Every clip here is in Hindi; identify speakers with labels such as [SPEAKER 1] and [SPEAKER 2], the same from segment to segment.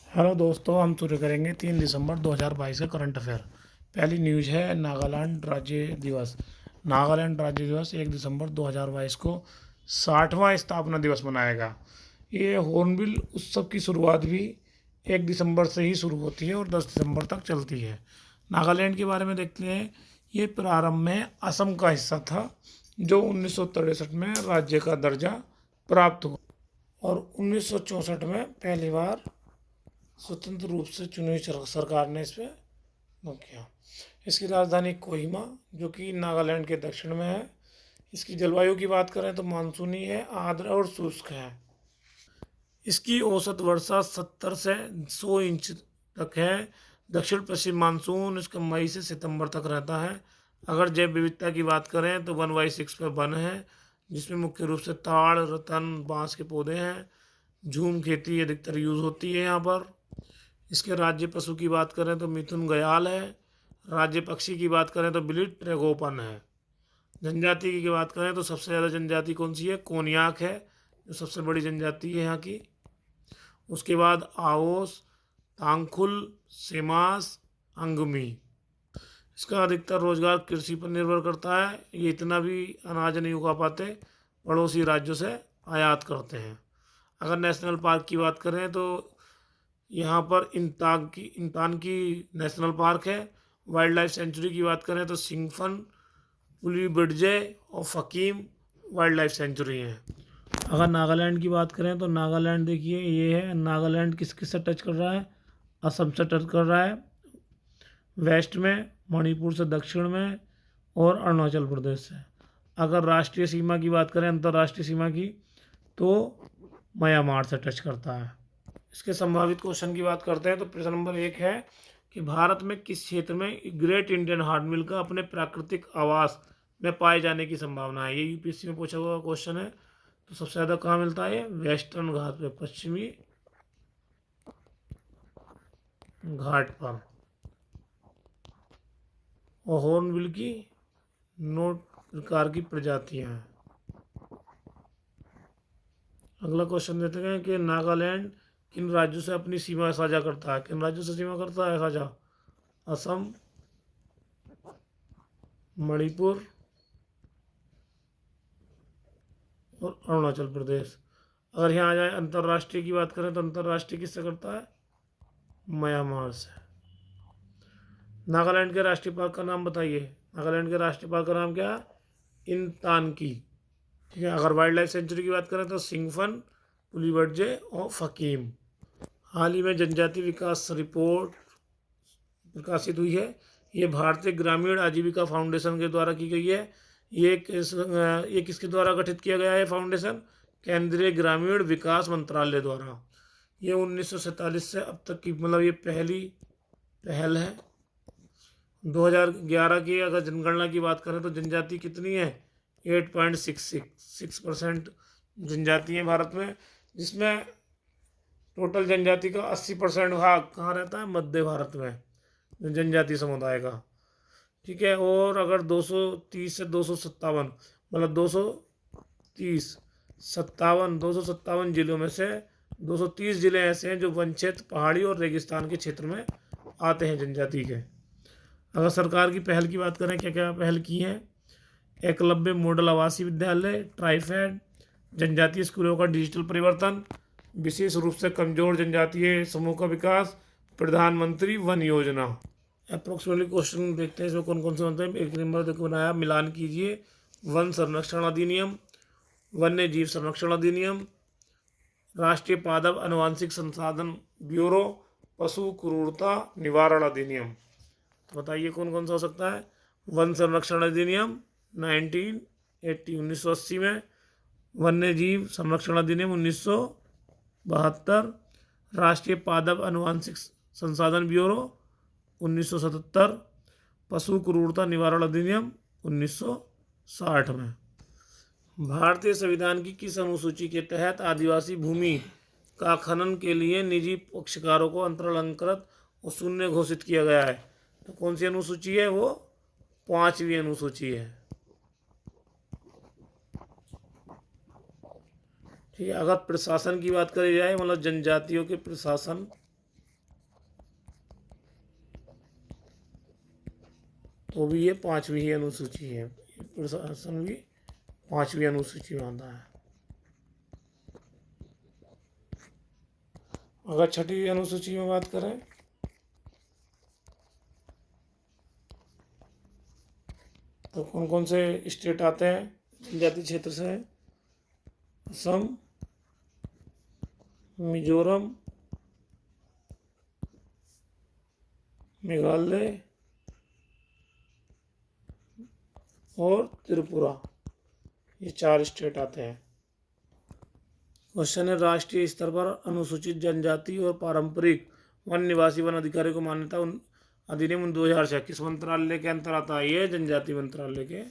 [SPEAKER 1] हेलो दोस्तों, हम शुरू करेंगे 3 दिसंबर 2022 का करंट अफेयर। पहली न्यूज़ है नागालैंड राज्य दिवस। नागालैंड राज्य दिवस 1 दिसंबर 2022 को 60वां स्थापना दिवस मनाएगा। ये हॉर्नबिल उत्सव की शुरुआत भी 1 दिसंबर से ही शुरू होती है और 10 दिसंबर तक चलती है। नागालैंड के बारे में देखते हैं। ये प्रारंभ में असम का हिस्सा था, जो 1963 में राज्य का दर्जा प्राप्त हुआ और 1964 में पहली बार स्वतंत्र रूप से चुनी हुई सरकार ने इस पर वो किया। इसकी राजधानी कोहिमा, जो कि नागालैंड के दक्षिण में है। इसकी जलवायु की बात करें तो मानसूनी है, आर्द्र और शुष्क है। इसकी औसत वर्षा 70 से 100 इंच तक है। दक्षिण पश्चिम मानसून इसका मई से सितंबर तक रहता है। अगर जैव विविधता की बात करें तो 1/6 पर वन है, जिसमें मुख्य रूप से ताड़, रतन, बांस के पौधे हैं। झूम खेती अधिकतर यूज़ होती है यहाँ पर। इसके राज्य पशु की बात करें तो मिथुन गयाल है। राज्य पक्षी की बात करें तो बिलिट ट्रैगोपन है। जनजाति की बात करें तो सबसे ज़्यादा जनजाति कौन सी है? कोन्याक है, जो सबसे बड़ी जनजाति है यहाँ की। उसके बाद आओस, तांगखुल, सेमास, अंगमी। इसका अधिकतर रोजगार कृषि पर निर्भर करता है। ये इतना भी अनाज नहीं उगा पाते, पड़ोसी राज्यों से आयात करते हैं। अगर नेशनल पार्क की बात करें तो यहाँ पर इंतान की नेशनल पार्क है। वाइल्ड लाइफ सेंचुरी की बात करें तो सिंगफन, पुली बिडजे और फकीम वाइल्ड लाइफ सेंचुरी है। अगर नागालैंड की बात करें तो नागालैंड देखिए, ये है। नागालैंड किस किस से टच कर रहा है? असम से टच कर रहा है वेस्ट में, मणिपुर से दक्षिण में और अरुणाचल प्रदेश से। अगर राष्ट्रीय सीमा की बात करें, अंतर्राष्ट्रीय सीमा की, तो म्यांमार से टच करता है। इसके संभावित क्वेश्चन की बात करते हैं तो प्रश्न नंबर 1 है कि भारत में किस क्षेत्र में ग्रेट इंडियन हॉर्नबिल का अपने प्राकृतिक आवास में पाए जाने की संभावना है? ये यूपीएससी में पूछा हुआ क्वेश्चन है। तो सबसे ज़्यादा कहाँ मिलता है? वेस्टर्न घाट पे, पश्चिमी घाट पर। और हॉर्नबिल की 9 प्रकार की प्रजातियां हैं। अगला क्वेश्चन देते हैं कि नागालैंड किन राज्यों से अपनी सीमा साझा करता है? किन राज्यों से सीमा करता है साझा? असम, मणिपुर और अरुणाचल प्रदेश। अगर यहाँ आ जाए अंतर्राष्ट्रीय की बात करें तो अंतर्राष्ट्रीय किससे करता है? म्यांमार से। नागालैंड के राष्ट्रीय पार्क का नाम बताइए। नागालैंड के राष्ट्रीय पार्क का नाम क्या है? इंतानकी। ठीक है। अगर वाइल्ड लाइफ सेंचुरी की बात करें तो सिंगफन, पुलिबर्जे और फकीम। हाल ही में जनजाति विकास रिपोर्ट प्रकाशित हुई है। ये भारतीय ग्रामीण आजीविका फाउंडेशन के द्वारा की गई है। ये किसके द्वारा गठित किया गया है फाउंडेशन? केंद्रीय ग्रामीण विकास मंत्रालय द्वारा। ये 1947 से अब तक की मतलब ये पहली पहल है। 2011 की अगर जनगणना की बात करें तो जनजाति कितनी है? 8.66% जनजाति है भारत में, जिसमें टोटल जनजाति का 80% भाग कहाँ रहता है? मध्य भारत में, जनजाति समुदाय का। ठीक है। और अगर 230 से 257 मतलब 230 57 257 जिलों में से 230 जिले ऐसे हैं जो वन क्षेत्र, पहाड़ी और रेगिस्तान के क्षेत्र में आते हैं जनजाति के। अगर सरकार की पहल की बात करें, क्या क्या पहल की है? एकलव्य मॉडल आवासीय विद्यालय, ट्राइफेड, जनजातीय स्कूलों का डिजिटल परिवर्तन, विशेष रूप से कमजोर जनजातीय समूह का विकास, प्रधानमंत्री वन योजना। अप्रोक्सीमेटली क्वेश्चन देखते हैं इसमें कौन कौन से बनते हैं। एक नंबर देखो बनाया, मिलान कीजिए। वन संरक्षण अधिनियम, वन्य जीव संरक्षण अधिनियम, राष्ट्रीय पादप आनुवांशिक संसाधन ब्यूरो, पशु क्रूरता निवारण अधिनियम। तो बताइए कौन कौन सा हो सकता है? वन संरक्षण अधिनियम 1980 में, वन्य जीव संरक्षण अधिनियम 1972, राष्ट्रीय पादप आनुवांशिक संसाधन ब्यूरो 1977, पशु क्रूरता निवारण अधिनियम 1960 में। भारतीय संविधान की किस अनुसूची के तहत आदिवासी भूमि का खनन के लिए निजी पक्षकारों को अंतरंकृत और शून्य घोषित किया गया है? तो कौन सी अनुसूची है वो? 5वीं अनुसूची है। ठीक है। अगर प्रशासन की बात करी जाए, मतलब जनजातियों के प्रशासन तो भी ये 5वीं अनुसूची है, प्रशासन भी 5वीं अनुसूची में आता है। अगर 6ठी अनुसूची में बात करें तो कौन कौन से स्टेट आते हैं जनजातीय क्षेत्र से? असम, मिजोरम, मेघालय और त्रिपुरा, ये 4 स्टेट आते हैं। क्वेश्चन है, राष्ट्रीय स्तर पर अनुसूचित जनजाति और पारंपरिक वन निवासी वन अधिकारी को मान्यता अधिनियम 2006 किस मंत्रालय के अंतर आता है? ये जनजाति मंत्रालय के,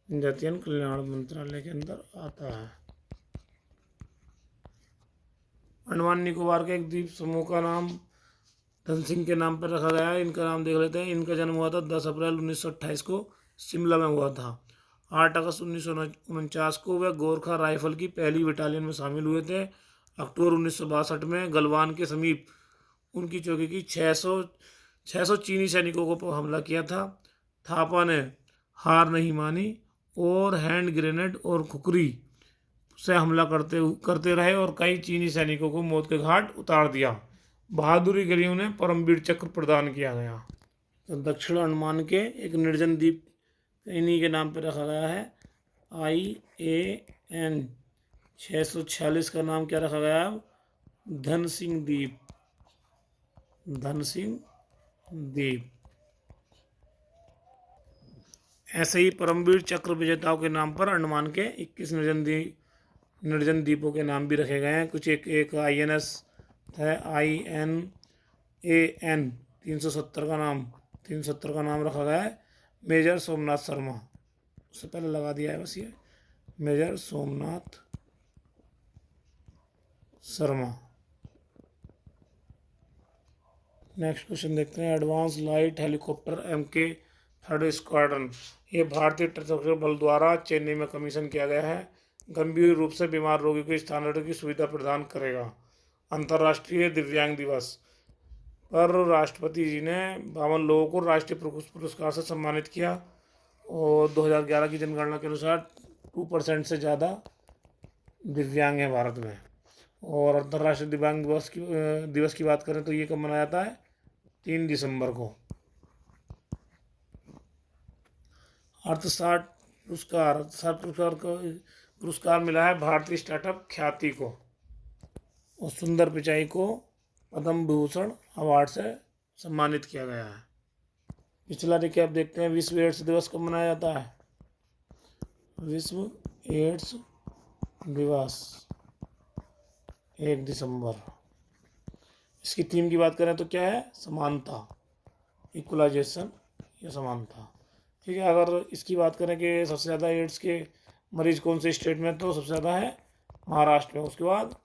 [SPEAKER 1] जनजातीय कल्याण मंत्रालय के अंदर आता है। अंडमान निकोबार के एक द्वीप समूह का नाम धन सिंह के नाम पर रखा गया है। इनका नाम देख लेते हैं। इनका जन्म हुआ था 10 अप्रैल 1928 को शिमला में हुआ था। 8 अगस्त 1949 को वह गोरखा राइफल की पहली बटालियन में शामिल हुए थे। अक्टूबर 1962 में गलवान के समीप उनकी चौकी की 600 चीनी सैनिकों को हमला किया था। थापा ने हार नहीं मानी और हैंड ग्रेनेड और खुखरी से हमला करते रहे और कई चीनी सैनिकों को मौत के घाट उतार दिया। बहादुरी के लिए उन्हें परमवीर चक्र प्रदान किया गया। तो दक्षिण अंडमान के एक निर्जन द्वीप इन्हीं के नाम पर रखा गया है। IAN 646 का नाम क्या रखा गया? धन सिंह द्वीप। धन सिंह द्वीप। ऐसे ही परमवीर चक्र विजेताओं के नाम पर अंडमान के 21 निर्जन द्वीपों के नाम भी रखे गए हैं। कुछ एक INS है, INAN 370 का नाम रखा गया है मेजर सोमनाथ शर्मा। उससे पहले लगा दिया है बस, ये major Somnath Sharma. Next question देखते हैं। Advance light helicopter MK 3rd squadron, ये भारतीय तटरक्षक बल द्वारा चेन्नई में कमीशन किया गया है। गंभीर रूप से बीमार रोगी को स्थानांतरण की सुविधा प्रदान करेगा। अंतर्राष्ट्रीय दिव्यांग दिवस पर राष्ट्रपति जी ने 52 लोगों को राष्ट्रीय पुरस्कार से सम्मानित किया और 2011 की जनगणना के अनुसार 2% से ज़्यादा दिव्यांग हैं भारत में। और अंतर्राष्ट्रीय दिव्यांग दिवस की बात करें तो ये कब मनाया जाता है? 3 दिसंबर को। अर्थशास्त्र पुरस्कार मिला है भारतीय स्टार्टअप ख्याति को और सुंदर पिचाई को पद्म भूषण अवार्ड से सम्मानित किया गया है। पिछला रिकैप देखते हैं। विश्व एड्स दिवस कब मनाया जाता है? विश्व एड्स दिवस 1 दिसंबर। इसकी थीम की बात करें तो क्या है? समानता, इक्वलाइजेशन या समानता। ठीक है। अगर इसकी बात करें कि सबसे ज़्यादा एड्स के मरीज कौन से स्टेट में, तो सबसे ज़्यादा है महाराष्ट्र में, उसके बाद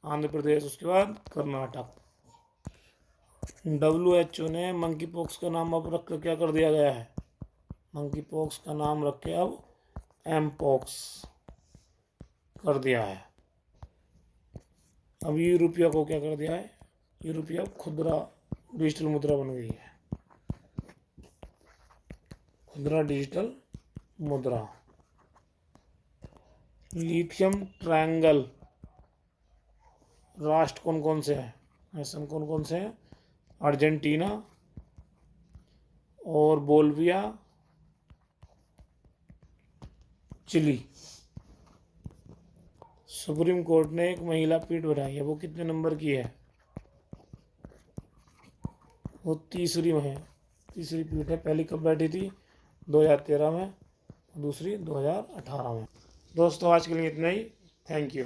[SPEAKER 1] आंध्र प्रदेश, उसके बाद कर्नाटक। WHO ने मंकी पॉक्स का नाम अब रख कर क्या कर दिया गया है? मंकी पॉक्स का नाम रख के अब एमपॉक्स कर दिया है। अब यूरोपिया को क्या कर दिया है? यूरोपिया खुदरा डिजिटल मुद्रा बन गई है। खुदरा डिजिटल मुद्रा। लिथियम ट्रायंगल राष्ट्र कौन कौन से हैं? ऐसा कौन कौन से हैं? अर्जेंटीना और बोल्विया, चिली। सुप्रीम कोर्ट ने एक महिला पीठ बनाई है, वो कितने नंबर की है? वो तीसरी में है, तीसरी पीठ है। पहली कब बैठी थी? 2013 में, दूसरी 2018 में। दोस्तों आज के लिए इतना ही। Thank you.